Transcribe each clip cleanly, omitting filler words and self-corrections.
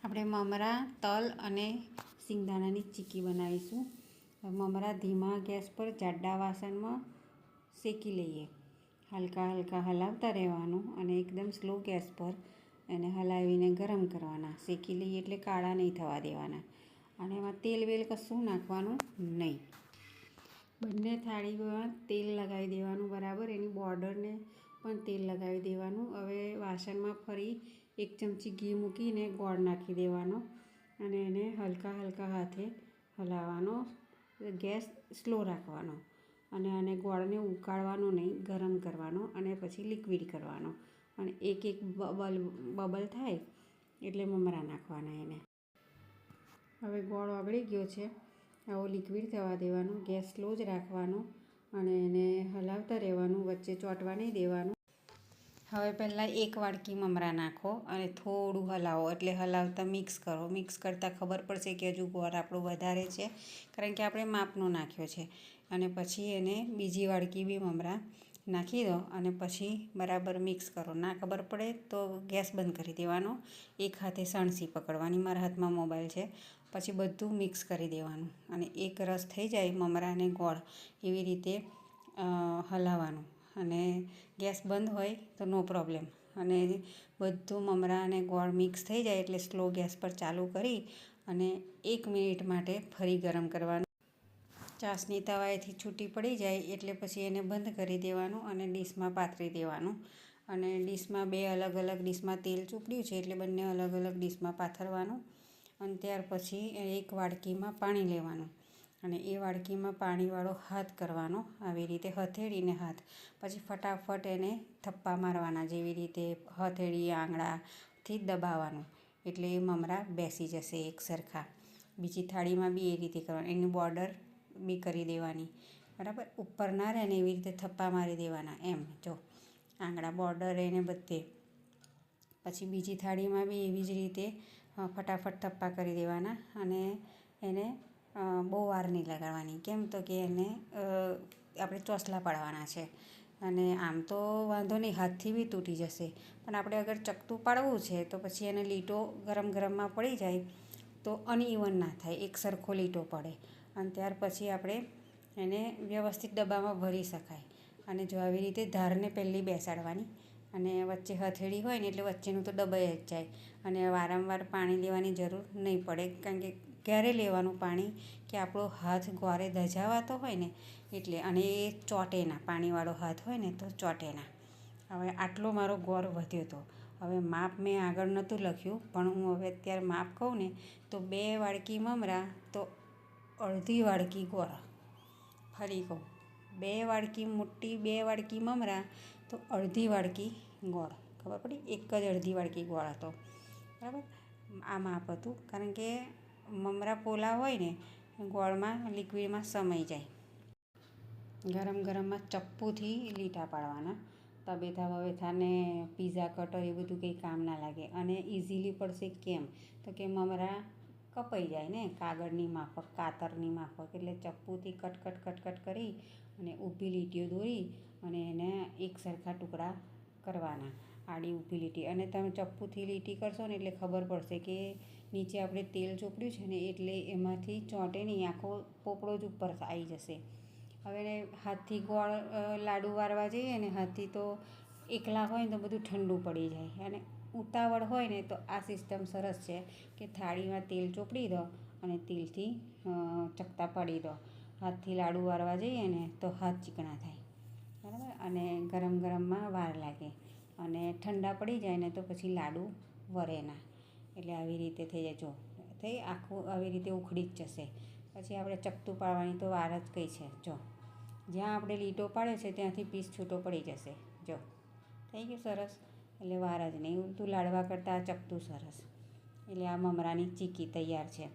આપણે મમરા, તલ અને સિંગદાણાની ચીક્કી બનાવીશું. મમરા ધીમા ગેસ પર જાડા વાસણમાં શેકી લઈએ. હલકા હલકા હલાવતા રહેવાનું અને એકદમ સ્લો ગેસ પર એને હલાવીને ગરમ કરવાના. શેકી લઈએ એટલે કાળા નહીં થવા દેવાના. અને એમાં તેલ વેલ કશું નાખવાનું નહીં. બંને થાળીમાં તેલ લગાવી દેવાનું બરાબર. એની બોર્ડરને પણ તેલ લગાવી દેવાનું. હવે વાસણમાં ફરી 1 ચમચી ઘી મૂકીને ગોળ નાખી દેવાનો અને એને હલકા હલકા હાથે હલાવવાનો. ગેસ સ્લો રાખવાનો અને ગોળને ઉકાળવાનો નહીં, ગરમ કરવાનો અને પછી લિક્વિડ કરવાનો. અને એક બબલ થાય એટલે મમરા નાખવાના એને. હવે ગોળ ઓગળી ગયો છે, આવો લિક્વિડ થવા દેવાનો. ગેસ સ્લો જ રાખવાનો અને એને હલાવતા રહેવાનું, વચ્ચે ચોંટવા નહીં દેવાનું. હવે પહેલાં 1 વાડકી મમરા નાખો અને થોડું હલાવો. એટલે હલાવતા મિક્સ કરો. મિક્સ કરતાં ખબર પડશે કે હજુ ગોળ આપણો વધારે છે, કારણ કે આપણે માપનો નાખ્યો છે. અને પછી એને બીજી વાડકી બી મમરા નાખી દો અને પછી બરાબર મિક્સ કરો. ના ખબર પડે તો ગેસ બંધ કરી દેવાનો. એક હાથે સણસી પકડવાની. મારા હાથમાં મોબાઈલ છે. પછી બધું મિક્સ કરી દેવાનું અને એક રસ થઈ જાય મમરા અને ગોળ એવી રીતે હલાવવાનું. અને ગેસ બંધ હોય તો નો પ્રોબ્લેમ. અને બધું મમરા અને ગોળ મિક્સ થઈ જાય એટલે સ્લો ગેસ પર ચાલુ કરી અને 1 મિનિટ માટે ફરી ગરમ કરવાનું. ચાસણી તવાએથી છૂટી પડી જાય એટલે પછી એને બંધ કરી દેવાનું અને ડીશમાં પાથરી દેવાનું. અને ડીશમાં 2 અલગ અલગ ડીશમાં તેલ ચોપડ્યું છે એટલે બંને અલગ અલગ ડીશમાં પાથરવાનું. અને ત્યાર પછી 1 વાડકીમાં પાણી લેવાનું અને એ વાડકીમાં પાણીવાળો હાથ કરવાનો, આવી રીતે હથેળીને હાથ. પછી ફટાફટ એને થપ્પા મારવાના, જેવી રીતે હથેળી આંગળાથી દબાવવાનું એટલે એ મમરા બેસી જશે એક સરખા. બીજી થાળીમાં બી એ રીતે કરવાનું. એની બોર્ડર બી કરી દેવાની બરાબર. ઉપર ના રહે ને એવી રીતે થપ્પા મારી દેવાના. એમ જો આંગળા બોર્ડર એને બધે. પછી બીજી થાળીમાં બી એવી જ રીતે ફટાફટ થપ્પા કરી દેવાના. અને એને બહુ વાર નહીં લગાડવાની. કેમ તો કે એને આપણે ચોસલા પાડવાના છે. અને આમ તો વાંધો નહીં, હાથથી બી તૂટી જશે. પણ આપણે અગર ચકતું પાડવું છે તો પછી એને લીટો ગરમ ગરમમાં પડી જાય તો અનઇવન ના થાય, એક સરખો લીટો પડે. અને ત્યાર પછી આપણે એને વ્યવસ્થિત ડબ્બામાં ભરી શકાય. અને જો આવી રીતે ધારને પહેલી બેસાડવાની અને વચ્ચે હથેળી હોય ને એટલે વચ્ચેનું તો દબાઈ જ જાય. અને વારંવાર પાણી લેવાની જરૂર નહીં પડે, કારણ કે ક્યારે લેવાનું પાણી કે આપણો હાથ ગોળે દજાવાતો હોય ને એટલે. અને એ ચોંટે ના, પાણીવાળો હાથ હોય ને તો ચોંટે ના. હવે આટલો મારો ગોળ વધ્યો હતો. હવે માપ મેં આગળ નહોતું લખ્યું, પણ હું હવે અત્યારે માપ કહું ને તો 2 વાડકી મમરા તો અડધી વાડકી ગોળ. ફરી કહું, 2 વાડકી મોટી 2 વાડકી મમરા તો અડધી વાડકી ગોળ. ખબર પડી? એક જ અડધી વાડકી ગોળ હતો બરાબર. આ માપ હતું, કારણ કે મમરા પોલા હોય ને ગોળમાં લિક્વિડમાં સમાઈ જાય. ગરમ ગરમમાં ચપ્પુથી લીટા પાડવાના. તબેથા બબેથા ને પીઝા કટર એ બધું કંઈ કામ ના લાગે. અને ઇઝીલી પડશે કેમ તો કે મમરા કપાઈ જાય ને કાગળની માફક, કાતરની માફક. એટલે ચપ્પુથી કટ કટ કટ કટ કરી અને ઊભી લીટીઓ દોરી અને એને એક સરખા ટુકડા કરવાના, આડી ઊભી લીટી. અને તમે ચપ્પુથી લીટી કરશો ને એટલે ખબર પડશે કે નીચે આપણે તેલ ચોપડ્યું છે ને એટલે એમાંથી ચોંટે નહીં, આખો પોપડો જ ઉપર આવી જશે. હવે હાથથી ગોળ લાડુ વારવા જઈએ ને હાથથી તો એકલા હોય ને તો બધું ઠંડુ પડી જાય. અને ઉતાવળ હોય ને તો આ સિસ્ટમ સરસ છે કે થાળીમાં તેલ ચોપડી દો અને તેલથી ચકતા પાડી દો. હાથથી લાડુ વારવા જઈએ ને તો હાથ ચીકણા થાય બરાબર. અને ગરમ ગરમમાં વાર લાગે અને ઠંડા પડી જાય ને તો પછી લાડુ વરે ના. એટલે આવી રીતે થઈ જાય. જો થઈ આખું આવી રીતે ઉખડી જ જશે. પછી આપણે ચકતું પાડવાની તો વાર જ કઈ છે. જો જ્યાં આપણે લીટો પાડ્યો છે ત્યાંથી પીસ છૂટો પડી જશે. જો થઈ ગયું સરસ. એટલે વાર જ નહીં. ઊલટું લાડવા કરતાં આ ચકતું સરસ. એટલે આ મમરાની ચીક્કી તૈયાર છે.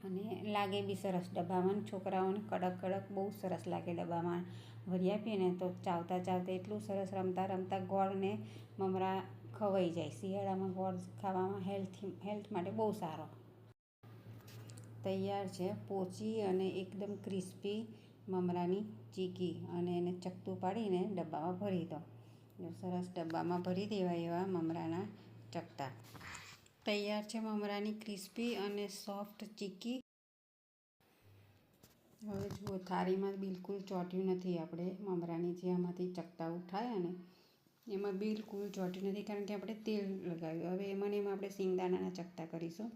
અને લાગે બી સરસ ડબ્બામાં. છોકરાઓને કડક કડક બહુ સરસ લાગે. ડબ્બામાં ભરી આપીએ ને તો ચાવતા ચાવતા એટલું સરસ, રમતા રમતા ગોળને મમરા ખવાઈ જાય. શિયાળામાં ગોળ ખાવામાં હેલ્થ માટે બહુ સારો. તૈયાર છે પોચી અને એકદમ ક્રિસ્પી મમરાની ચીક્કી. અને એને ચકતું પાડીને ડબ્બામાં ભરી દો. સરસ ડબ્બામાં ભરી દેવાય એવા મમરાના ચકતા. તૈયાર છે મમરાની ક્રિસ્પી અને સોફ્ટ ચીક્કી. હવે જુઓ, થાળીમાં બિલકુલ ચોંટ્યું નથી. આપણે મમરાની જે આમાંથી ચકતા ઉઠાયા ને એમાં બિલકુલ ચોંટ્યું નથી, કારણ કે આપણે તેલ લગાવ્યું. હવે એમાં આપણે સિંગદાણાના ચકતા કરીશું.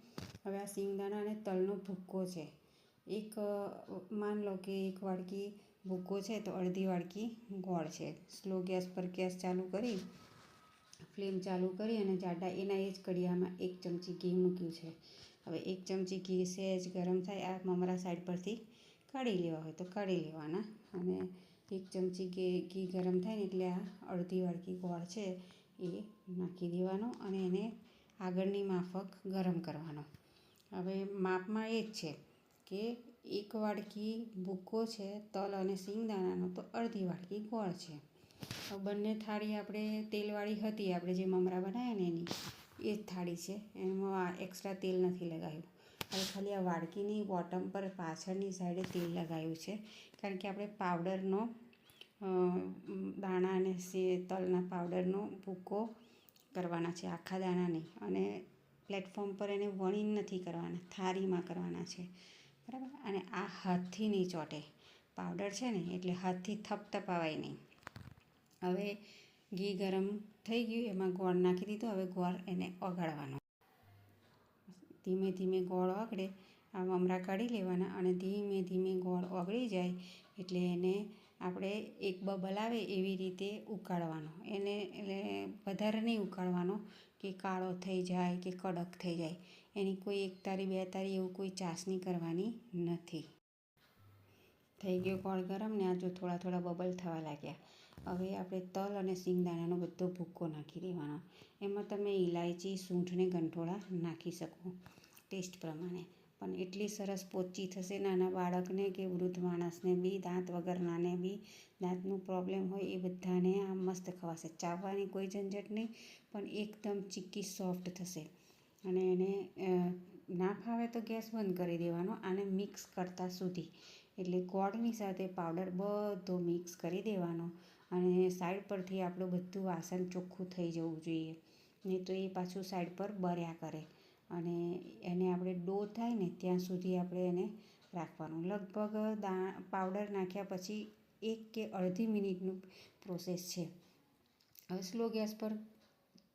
હવે આ સિંગદાણા અને તલનો ભૂક્કો છે. માન લો કે 1 વાડકી ભૂક્કો છે તો અડધી વાડકી ગોળ છે. સ્લો ગેસ પર ગેસ ચાલુ કરી, ફ્લેમ ચાલુ કરી અને જાડા એના એ જ કડિયામાં 1 ચમચી ઘી મૂક્યું છે. હવે 1 ચમચી ઘી સહેજ ગરમ થાય, આ મમરા સાઈડ પરથી કાઢી લેવા હોય તો કાઢી લેવાના. અને 1 ચમચી ઘી ગરમ થાય ને એટલે આ અડધી વાડકી ગોળ છે એ નાખી દેવાનો અને એને આગળની માફક ગરમ કરવાનો. હવે માપમાં એ જ છે કે 1 વાડકી ભૂક્કો છે તલ અને સિંગદાણાનો, તો અડધી વાડકી ગોળ છે. બંને થાળી આપણે તેલવાળી હતી, આપણે જે મમરા બનાવ્યા ને એની એ જ થાળી છે, એમાં એક્સ્ટ્રા તેલ નથી લગાવ્યું. હવે ખાલી આ વાડકીની બોટમ પર પાછળની સાઈડે તેલ લગાવ્યું છે, કારણ કે આપણે પાવડરનો દાણા અને તલના પાવડરનો ભૂક્કો કરવાના છે, આખા દાણા નહીં. અને પ્લેટફોર્મ પર એને વણીને નથી કરવાના, થાળીમાં કરવાના છે, બરાબર. અને આ હાથથી નહીં ચોંટે, પાવડર છે ને એટલે હાથથી થપથપાવાય નહીં. હવે ઘી ગરમ થઈ ગયું, એમાં ગોળ નાખી દીધો. હવે ગોળ એને ઓગાળવાનો. ધીમે ધીમે ગોળ ઓગળે, આ મમરા કાઢી લેવાના અને ધીમે ધીમે ગોળ ઓગળી જાય એટલે એને આપણે એક બબલ આવે એવી રીતે ઉકાળવાનો. એને એટલે વધારે નહીં ઉકાળવાનો કે કાળો થઈ જાય કે કડક થઈ જાય. એની કોઈ 1 તારી 2 તારી એવું કોઈ ચાસણી કરવાની નથી. થઈ ગયો ગોળ ગરમ ને આ જો થોડા થોડા બબલ થવા લાગ્યા. હવે આપણે તલ અને સિંગદાણાનો બધો ભૂક્કો નાખી દેવાનો. એમાં તમે ઇલાયચી, સૂંઠ ને ગંઠોડા નાખી શકો ટેસ્ટ પ્રમાણે. પણ એટલી સરસ પોચી થશે, નાના બાળકને કે વૃદ્ધ માણસને બી, દાંત વગરનાને બી, દાંતનું પ્રોબ્લેમ હોય એ બધાને આ મસ્ત ખવાશે. ચાવવાની કોઈ ઝંઝટ નહીં, પણ એકદમ ચીક્કી સોફ્ટ થશે. અને એને ના ફાવે તો ગેસ બંધ કરી દેવાનો, આને મિક્સ કરતાં સુધી. એટલે ગોળની સાથે પાવડર બધો મિક્સ કરી દેવાનો. અને સાઈડ પરથી આપણું બધું વાસણ ચોખ્ખું થઈ જવું જોઈએ, નહીં તો એ પાછું સાઈડ પર બળ્યા કરે. અને એને આપણે ડો થાય ને ત્યાં સુધી આપણે એને રાખવાનું. લગભગ પાવડર નાખ્યા પછી 1 કે અડધી મિનિટનું પ્રોસેસ છે. હવે સ્લો ગેસ પર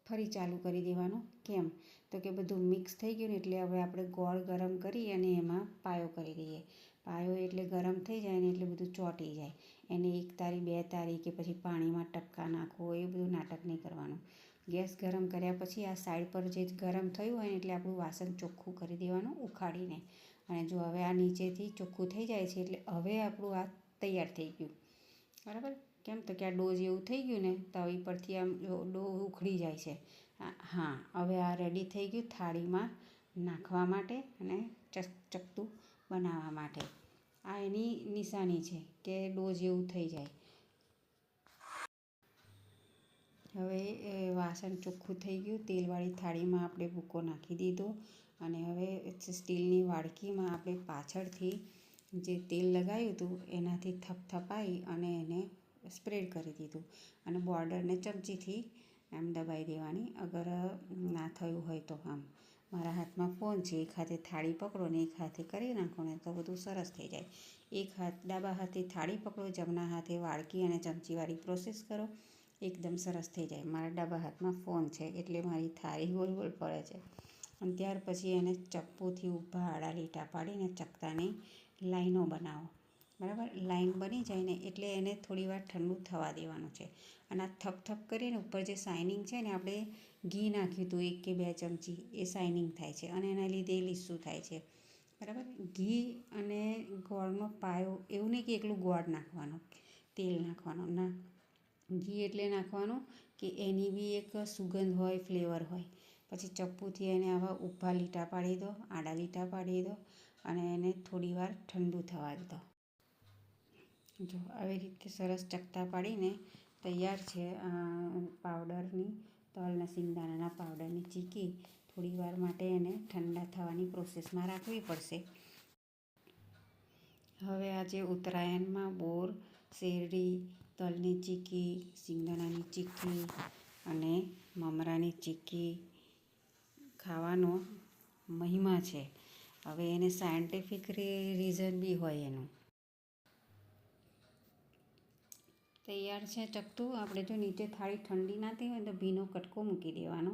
ફરી ચાલુ કરી દેવાનું. કેમ તો કે બધું મિક્સ થઈ ગયું ને એટલે હવે આપણે ગોળ ગરમ કરી અને એમાં પાયો કરી દઈએ. પાયો એટલે ગરમ થઈ જાય ને એટલે બધું ચોંટી જાય. એને 1 તારી 2 તારી કે પછી પાણીમાં ટપકા નાખવો એ બધું નાટક નહીં કરવાનું. ગેસ ગરમ કર્યા પછી આ સાઈડ પર જે ગરમ થયું હોય ને એટલે આપણું વાસણ ચોખ્ખું કરી દેવાનું ઉખાડીને. અને જો હવે આ નીચેથી ચોખ્ખું થઈ જાય છે એટલે હવે આપણું આ તૈયાર થઈ ગયું, બરાબર. કેમ તો કે આ ડો જેવું થઈ ગયું ને તવી પરથી આમ ડો ઉખડી જાય છે. હા, હવે આ રેડી થઈ ગયું થાળીમાં નાખવા માટે અને ચકતું બનાવવા માટે. આ એની નિશાની છે કે ડો જેવું થઈ જાય. હવે વાસણ ચોખ્ખું થઈ ગયું, તેલવાળી થાળીમાં આપણે ભૂક્કો નાખી દીધો. અને હવે સ્ટીલની વાડકીમાં આપણે પાછળથી જે તેલ લગાવ્યું હતું એનાથી થપથપાઈ અને એને સ્પ્રેડ કરી દીધું. અને બોર્ડરને ચમચીથી એમ દબાવી દેવાની, અગર ના થયું હોય તો. આમ મારા હાથમાં ફોન છે, એક હાથે થાળી પકડો ને એક હાથે કરી નાખો ને તો બધું સરસ થઈ જાય. ડાબા હાથે થાળી પકડો, જમણા હાથે વાડકી અને ચમચીવાળી પ્રોસેસ કરો, એકદમ સરસ થઈ જાય. મારા ડાબા હાથમાં ફોન છે એટલે મારી થાળી ગોળ ગોળ ફરે છે. અને ત્યાર પછી એને ચપ્પુથી ઊભા આડા લીટા પાડીને ચકતાની લાઈનો બનાવો, બરાબર. લાઈન બની જાય ને એટલે એને થોડીવાર ઠંડુ થવા દેવાનું છે. અને આ થપ કરીને ઉપર જે શાઇનિંગ છે ને, આપણે ઘી નાખ્યું હતું 1 કે 2 ચમચી, એ શાઇનિંગ થાય છે અને એના લીધે એ લીસું થાય છે, બરાબર. ઘી અને ગોળનો પાયો, એવું નહીં કે એકલું ગોળ નાખવાનો, તેલ નાખવાનો ના. ઘી એટલે નાખવાનું કે એની બી એક સુગંધ હોય, ફ્લેવર હોય. પછી ચપ્પુથી એને આવા ઊભા લીટા પાડી દો, આડા લીટા પાડી દો અને એને થોડીવાર ઠંડુ થવા દો. જો આવી રીતે સરસ ચકતા પાડીને તૈયાર છે પાવડરની, તલ અને સિંગદાણાના પાવડરની ચીક્કી. થોડીવાર માટે એને ઠંડા થવાની પ્રોસેસમાં રાખવી પડશે. હવે આજે ઉત્તરાયણમાં બોર, શેરડી, તલની ચીક્કી, સિંગદાણાની ચીક્કી અને મમરાની ચીક્કી ખાવાનો મહિમા છે. હવે એને સાયન્ટિફિક રીઝન બી હોય એનું. તૈયાર છે ચકતું. આપણે જો નીચે થાળી ઠંડી ના થઈ હોય તો ભીનો કટકો મૂકી દેવાનો,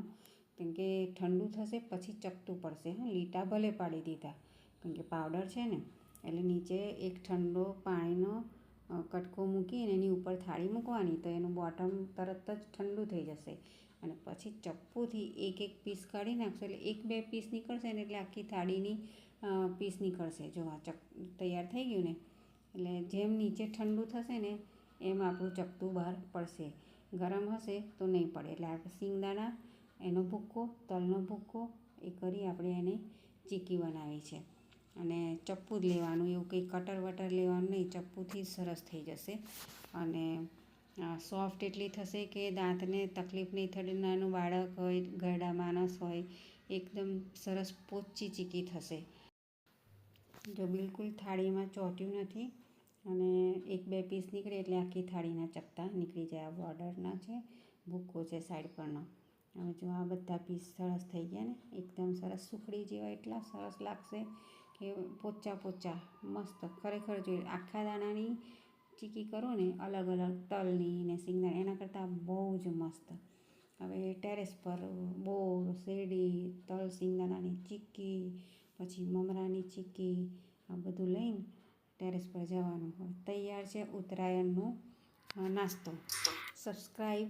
કેમ કે ઠંડુ થશે પછી ચકતું પડશે. હા, લીટા ભલે પાડી દીધા, કેમ કે પાવડર છે ને, એટલે નીચે એક ઠંડો પાણીનો કટકો મૂકીને એની ઉપર થાળી મૂકવાની, તો એનું બોટમ તરત જ ઠંડુ થઈ જશે. અને પછી ચપ્પુથી એક એક પીસ કાઢી નાખશો એટલે એક બે પીસ નીકળશે ને એટલે આખી થાળીની પીસ નીકળશે. જો આ તૈયાર થઈ ગયું ને, એટલે જેમ નીચે ઠંડુ થશે ને એમ આપણું ચપતું બહાર પડશે. ગરમ હશે તો નહીં પડે. એટલે આપણે સિંગદાણા, એનો ભૂક્કો, તલનો ભૂક્કો એ કરી આપણે એને ચીક્કી બનાવી છે. અને ચપ્પુ જ લેવાનું, એવું કંઈ કટર વટર લેવાનું નહીં, ચપ્પુથી જ સરસ થઈ જશે. અને સોફ્ટ એટલી થશે કે દાંતને તકલીફ નહીં થતી. નાનું બાળક હોય, ઘરડા માણસ હોય, એકદમ સરસ પોચી ચીક્કી થશે. જો બિલકુલ થાળીમાં ચોંટ્યું નથી અને એક બે પીસ નીકળે એટલે આખી થાળીના ચપટા નીકળી જાય. આ બોર્ડરના છે, ભૂક્કો છે સાઈડ પરનો. હવે જો આ બધા પીસ સરસ થઈ ગયા ને, એકદમ સરસ સુખડી જેવા એટલા સરસ લાગશે કે પોચા પોચા મસ્ત. ખરેખર જોઈએ, આખા દાણાની ચીક્કી કરો ને, અલગ અલગ તલની ને સિંગદાણા, એના કરતાં બહુ જ મસ્ત. હવે ટેરેસ પર બોર, શેરડી, તલ સિંગદાણાની ચીક્કી, પછી મમરાની ચીક્કી, આ બધું લઈને ટેરેસ પર જવાનું. તૈયાર છે ઉત્તરાયણનો નાસ્તો. સબસ્ક્રાઈબ